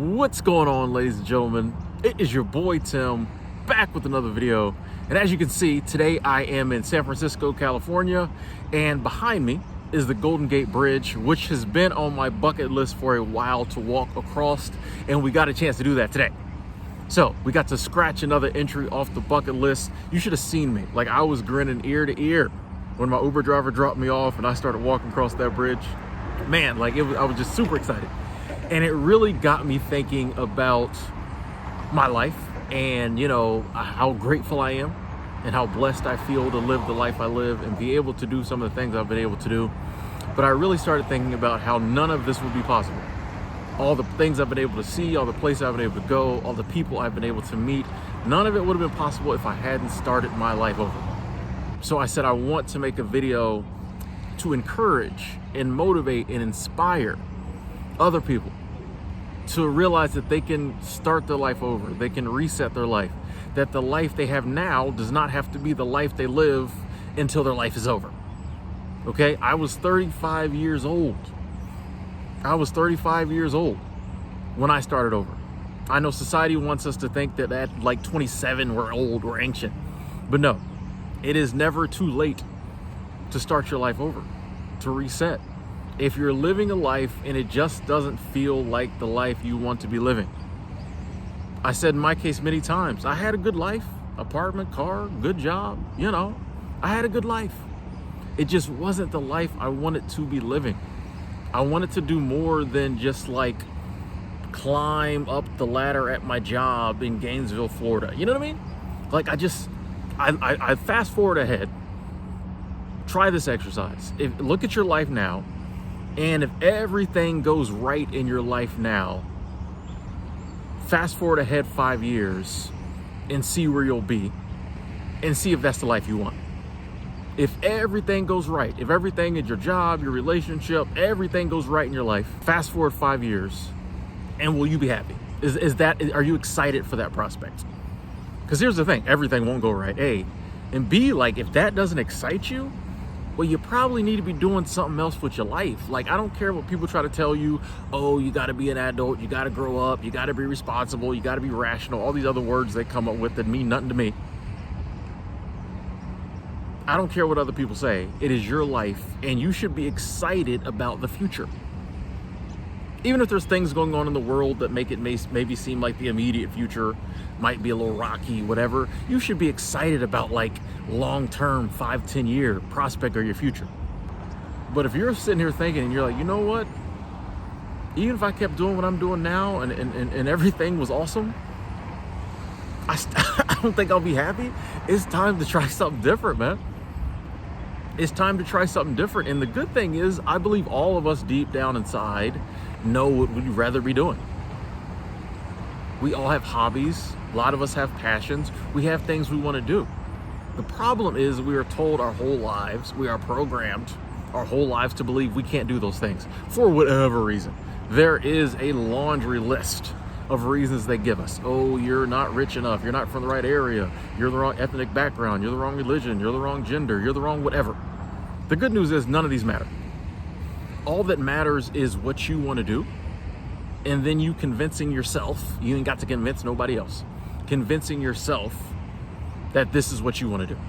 What's going on, ladies and gentlemen? It is your boy Tim, back with another video. And as you can see, today I am in San Francisco, California, and behind me is the Golden Gate Bridge, which has been on my bucket list for a while to walk across, and we got a chance to do that today. So we got to scratch another entry off the bucket list. You should have seen me. Like, I was grinning ear to ear when my Uber driver dropped me off and I started walking across that bridge. Man, like, I was just super excited. And it really got me thinking about my life and, you know, how grateful I am and how blessed I feel to live the life I live and be able to do some of the things I've been able to do. But I really started thinking about how none of this would be possible. All the things I've been able to see, all the places I've been able to go, all the people I've been able to meet, none of it would have been possible if I hadn't started my life over. So I said I want to make a video to encourage and motivate and inspire other people to realize that they can start their life over, they can reset their life, that the life they have now does not have to be the life they live until their life is over. Okay, I was 35 years old. I was 35 years old when I started over. I know society wants us to think that at like 27 we're old, we're ancient, but no, it is never too late to start your life over, to reset. If you're living a life and it just doesn't feel like the life you want to be living. I said in my case many times, I had a good life, apartment, car, good job, you know, I had a good life. It just wasn't the life I wanted to be living. I wanted to do more than just like climb up the ladder at my job in Gainesville, Florida. You know what I mean? Like, I fast forward ahead. Try this exercise. Look at your life now, and if everything goes right in your life now, fast forward ahead 5 years and see where you'll be and see if that's the life you want. If everything goes right, if everything in your job, your relationship, everything goes right in your life, fast forward 5 years, and will you be happy? Are you excited for that prospect? Because here's the thing, everything won't go right, A. And B, like, if that doesn't excite you, well, you probably need to be doing something else with your life. Like, I don't care what people try to tell you. Oh, you got to be an adult. You got to grow up. You got to be responsible. You got to be rational. All these other words they come up with that mean nothing to me. I don't care what other people say. It is your life, and you should be excited about the future. Even if there's things going on in the world that make it maybe seem like the immediate future might be a little rocky, whatever, you should be excited about like long-term 5-10 year prospect of your future. But if you're sitting here thinking and you're like, you know what, even if I kept doing what I'm doing now and everything was awesome, I don't think I'll be happy. It's time to try something different, man. It's time to try something different. And the good thing is, I believe all of us deep down inside know what we'd rather be doing. We all have hobbies. A lot of us have passions. We have things we want to do. The problem is we are told our whole lives, we are programmed our whole lives to believe we can't do those things for whatever reason. There is a laundry list of reasons they give us. Oh, you're not rich enough. You're not from the right area. You're the wrong ethnic background. You're the wrong religion. You're the wrong gender. You're the wrong whatever. The good news is none of these matter. All that matters is what you want to do, and then you convincing yourself, you ain't got to convince nobody else, convincing yourself that this is what you want to do,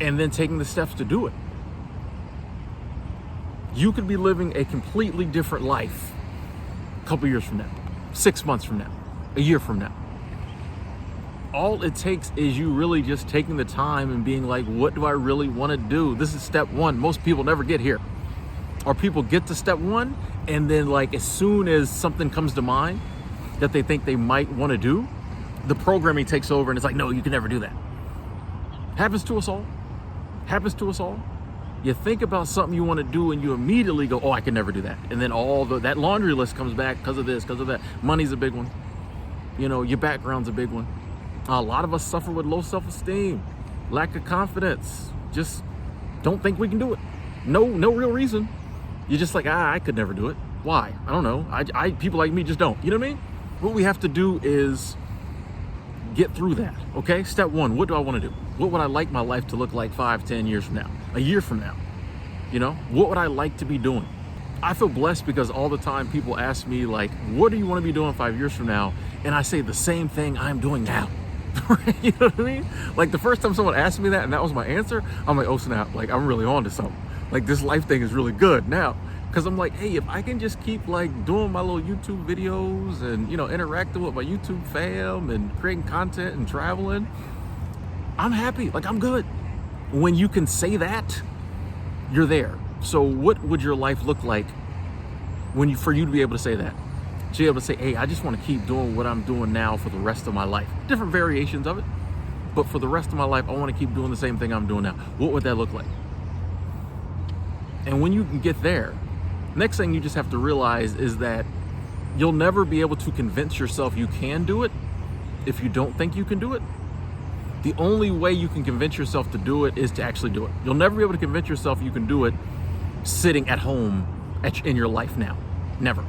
and then taking the steps to do it. You could be living a completely different life a couple years from now, 6 months from now, a year from now. All it takes is you really just taking the time and being like, what do I really want to do? This is step one. Most people never get here. Or people get to step one, and then like as soon as something comes to mind that they think they might want to do, the programming takes over and it's like, no, you can never do that. Happens to us all. Happens to us all. You think about something you want to do and you immediately go, oh, I can never do that. And then that laundry list comes back because of this, because of that. Money's a big one. You know, your background's a big one. A lot of us suffer with low self-esteem, lack of confidence, just don't think we can do it. No real reason. You're just like, I could never do it. Why? I don't know. People like me just don't. You know what I mean? What we have to do is get through that, okay? Step one, what do I want to do? What would I like my life to look like 5-10 years from now? A year from now? You know, what would I like to be doing? I feel blessed because all the time people ask me, like, what do you want to be doing 5 years from now? And I say the same thing I'm doing now. You know what I mean? Like, the first time someone asked me that and that was my answer, I'm like, oh snap, like, I'm really on to something. Like, this life thing is really good now. Because I'm like, hey, if I can just keep like doing my little YouTube videos and, you know, interacting with my YouTube fam and creating content and traveling, I'm happy. Like, I'm good. When you can say that, you're there. So what would your life look like for you to be able to say that? To be able to say, hey, I just want to keep doing what I'm doing now for the rest of my life. Different variations of it. But for the rest of my life, I want to keep doing the same thing I'm doing now. What would that look like? And when you can get there, next thing you just have to realize is that you'll never be able to convince yourself you can do it if you don't think you can do it. The only way you can convince yourself to do it is to actually do it. You'll never be able to convince yourself you can do it sitting at home in your life now. Never.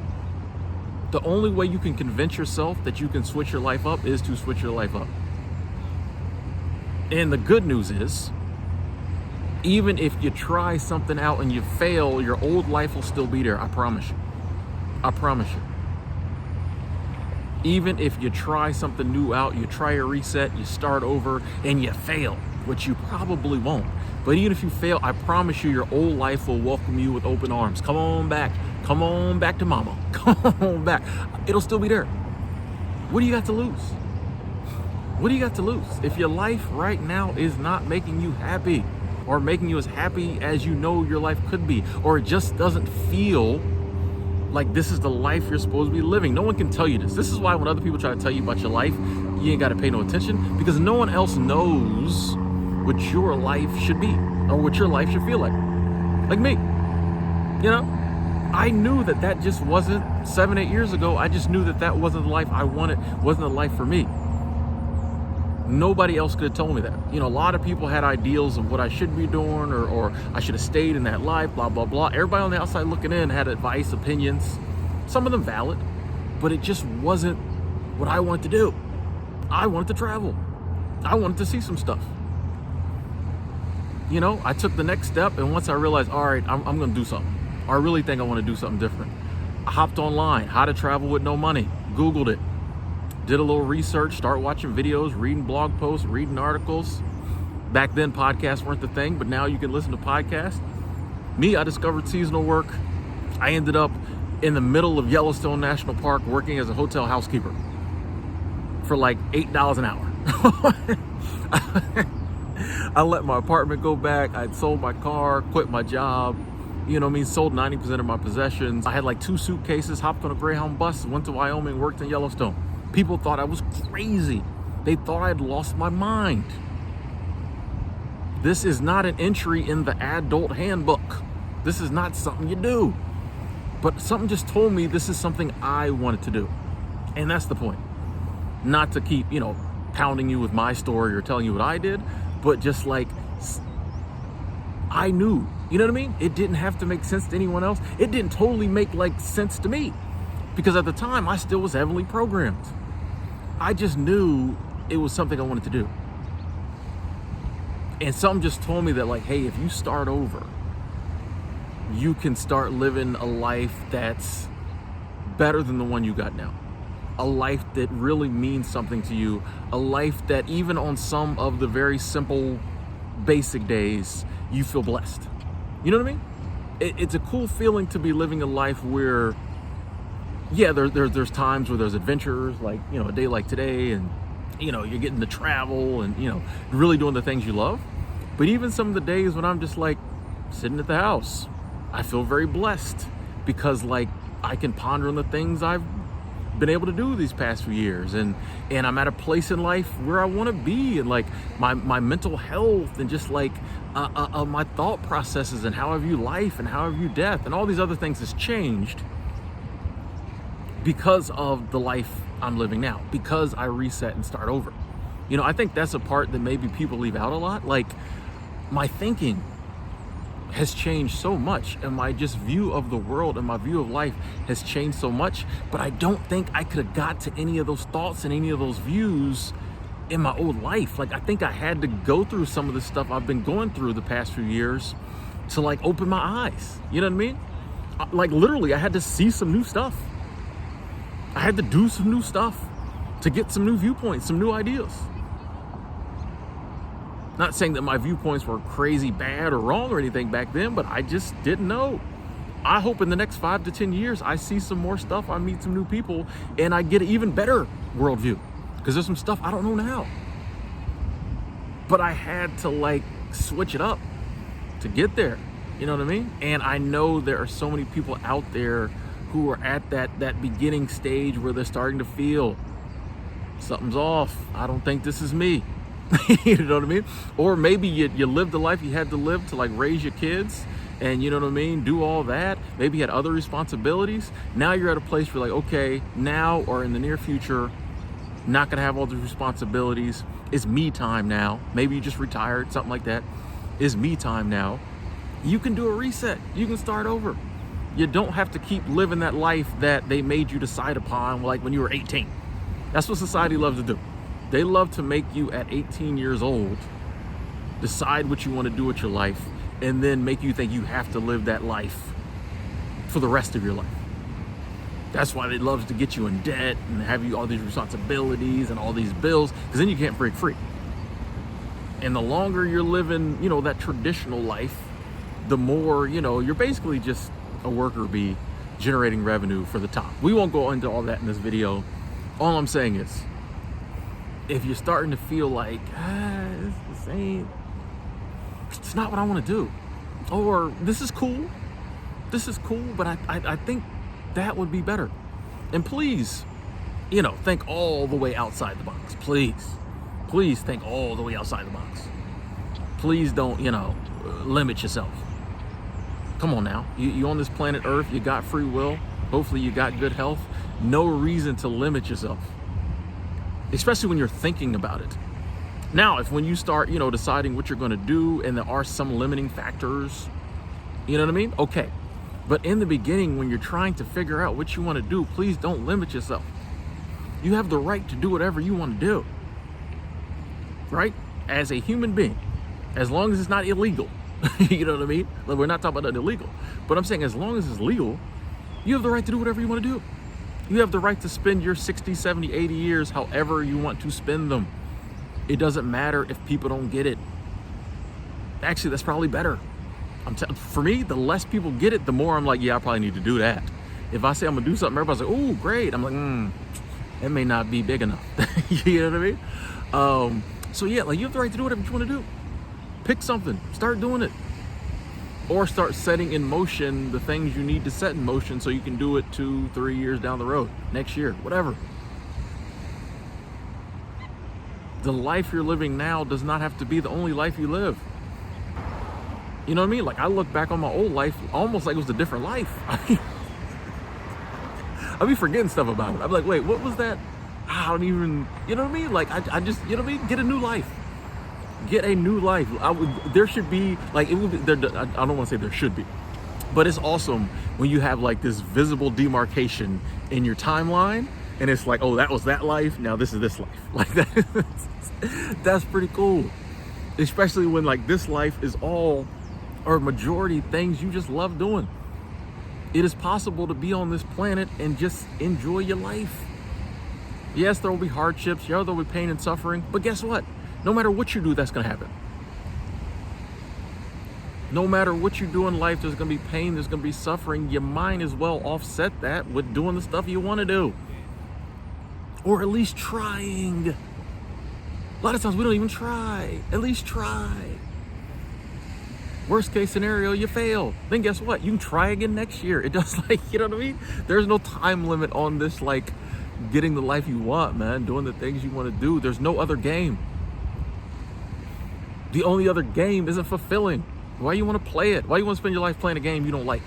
The only way you can convince yourself that you can switch your life up is to switch your life up. And the good news is, even if you try something out and you fail, your old life will still be there. I promise you. I promise you. Even if you try something new out, you try a reset, you start over, and you fail, which you probably won't. But even if you fail, I promise you, your old life will welcome you with open arms. Come on back. Come on back to mama. Come on back. It'll still be there. What do you got to lose? What do you got to lose? If your life right now is not making you happy, or making you as happy as you know your life could be, or it just doesn't feel like this is the life you're supposed to be living. No one can tell you this. This is why when other people try to tell you about your life, you ain't got to pay no attention, because no one else knows what your life should be or what your life should feel like. Like me, you know, I knew that just wasn't 7-8 years ago. I just knew that wasn't the life I wanted, wasn't the life for me. Nobody else could have told me that. You know, a lot of people had ideals of what I should be doing, or I should have stayed in that life, blah, blah, blah. Everybody on the outside looking in had advice, opinions, some of them valid, but it just wasn't what I wanted to do. I wanted to travel. I wanted to see some stuff. You know, I took the next step, and once I realized, all right, I'm going to do something. I really think I want to do something different. I hopped online, how to travel with no money, Googled it. Did a little research, start watching videos, reading blog posts, reading articles. Back then, podcasts weren't the thing, but now you can listen to podcasts. Me, I discovered seasonal work. I ended up in the middle of Yellowstone National Park working as a hotel housekeeper for like $8 an hour. I let my apartment go back. I'd sold my car, quit my job. You know what I mean? Sold 90% of my possessions. I had like 2 suitcases, hopped on a Greyhound bus, went to Wyoming, worked in Yellowstone. People thought I was crazy. They thought I'd lost my mind. This is not an entry in the adult handbook. This is not something you do. But something just told me this is something I wanted to do. And that's the point. Not to keep, you know, pounding you with my story or telling you what I did, but just like, I knew, you know what I mean? It didn't have to make sense to anyone else. It didn't totally make like sense to me, because at the time I still was heavily programmed. I just knew it was something I wanted to do. And something just told me that, like, hey, if you start over, you can start living a life that's better than the one you got now. A life that really means something to you. A life that even on some of the very simple, basic days, you feel blessed. You know what I mean? It's a cool feeling to be living a life where, yeah, there's times where there's adventures, like, you know, a day like today, and, you know, you're getting to travel and, you know, really doing the things you love. But even some of the days when I'm just like sitting at the house, I feel very blessed, because like I can ponder on the things I've been able to do these past few years, and I'm at a place in life where I want to be, and like my mental health, and just like my thought processes, and how I view life and how I view death and all these other things has changed because of the life I'm living now, because I reset and start over. You know, I think that's a part that maybe people leave out a lot. Like, my thinking has changed so much, and my just view of the world and my view of life has changed so much, but I don't think I could have got to any of those thoughts and any of those views in my old life. Like, I think I had to go through some of the stuff I've been going through the past few years to like open my eyes. You know what I mean? Like literally, I had to see some new stuff. I had to do some new stuff to get some new viewpoints, some new ideas. Not saying that my viewpoints were crazy bad or wrong or anything back then, but I just didn't know. I hope in the next 5 to 10 years, I see some more stuff, I meet some new people, and I get an even better worldview. Because there's some stuff I don't know now. But I had to like switch it up to get there. You know what I mean? And I know there are so many people out there who are at that beginning stage where they're starting to feel something's off. I don't think this is me. You know what I mean? Or maybe you lived the life you had to live to like raise your kids and, you know what I mean, do all that. Maybe you had other responsibilities. Now you're at a place where like, okay, now or in the near future, not gonna have all the responsibilities. It's me time now. Maybe you just retired, something like that. It's me time now. You can do a reset. You can start over. You don't have to keep living that life that they made you decide upon like when you were 18. That's what society loves to do. They love to make you at 18 years old decide what you want to do with your life and then make you think you have to live that life for the rest of your life. That's why they love to get you in debt and have you all these responsibilities and all these bills, because then you can't break free. And the longer you're living, you know, that traditional life, the more, you know, you're basically just a worker bee generating revenue for the top. We won't go into all that in this video. All I'm saying is, if you're starting to feel like, it's not what I want to do, or this is cool, but I think that would be better. And please, you know, think all the way outside the box. Please think all the way outside the box. Please don't, you know, limit yourself. Come on now, you on this planet Earth, you got free will. Hopefully you got good health. No reason to limit yourself, especially when you're thinking about it. Now, if when you start, you know, deciding what you're going to do and there are some limiting factors, you know what I mean? Okay. But in the beginning, when you're trying to figure out what you want to do, please don't limit yourself. You have the right to do whatever you want to do, right? As a human being, as long as it's not illegal. You know what I mean? Like, we're not talking about illegal, but I'm saying as long as it's legal, you have the right to do whatever you want to do. You have the right to spend your 60, 70, 80 years however you want to spend them. It doesn't matter if people don't get it. Actually, that's probably better. For me, the less people get it, the more I'm like, yeah, I probably need to do that. If I say I'm gonna do something, everybody's like, oh, great. I'm like, it may not be big enough. You know what I mean? So yeah, like, you have the right to do whatever you want to do. Pick something, start doing it. Or start setting in motion the things you need to set in motion so you can do it 2, 3 years down the road, next year, whatever. The life you're living now does not have to be the only life you live. You know what I mean? Like, I look back on my old life almost like it was a different life. I'll be forgetting stuff about it. I'm like, wait, what was that? I don't even, you know what I mean? Like, I just, you know what I mean? Get a new life. Get a new life. There should be, like, it would be, I don't want to say there should be, but it's awesome when you have like this visible demarcation in your timeline, and it's like, oh, that was that life, now this is this life. Like, that, that's pretty cool. Especially when like this life is all, or majority, things you just love doing. It is possible to be on this planet and just enjoy your life. Yes, there will be hardships. Yeah, there will be pain and suffering. But guess what? No matter what you do, that's going to happen. No matter what you do in life, there's going to be pain, there's going to be suffering. You might as well offset that with doing the stuff you want to do. Or at least trying. A lot of times we don't even try. At least try. Worst case scenario, you fail. Then guess what? You can try again next year. It does, like, you know what I mean? There's no time limit on this, like, getting the life you want, man. Doing the things you want to do. There's no other game. The only other game isn't fulfilling. Why you want to play it? Why you want to spend your life playing a game you don't like?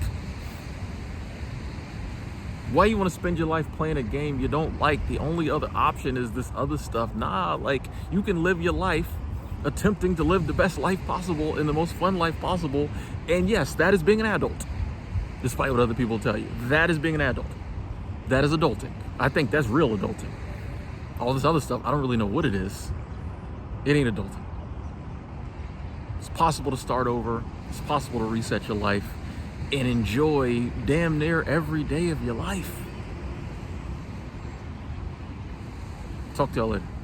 Why you want to spend your life playing a game you don't like? The only other option is this other stuff. Nah, like, you can live your life attempting to live the best life possible in the most fun life possible. And yes, that is being an adult, despite what other people tell you. That is being an adult. That is adulting. I think that's real adulting. All this other stuff, I don't really know what it is. It ain't adulting. It's possible to start over. It's possible to reset your life. and enjoy damn near every day of your life. Talk to y'all later.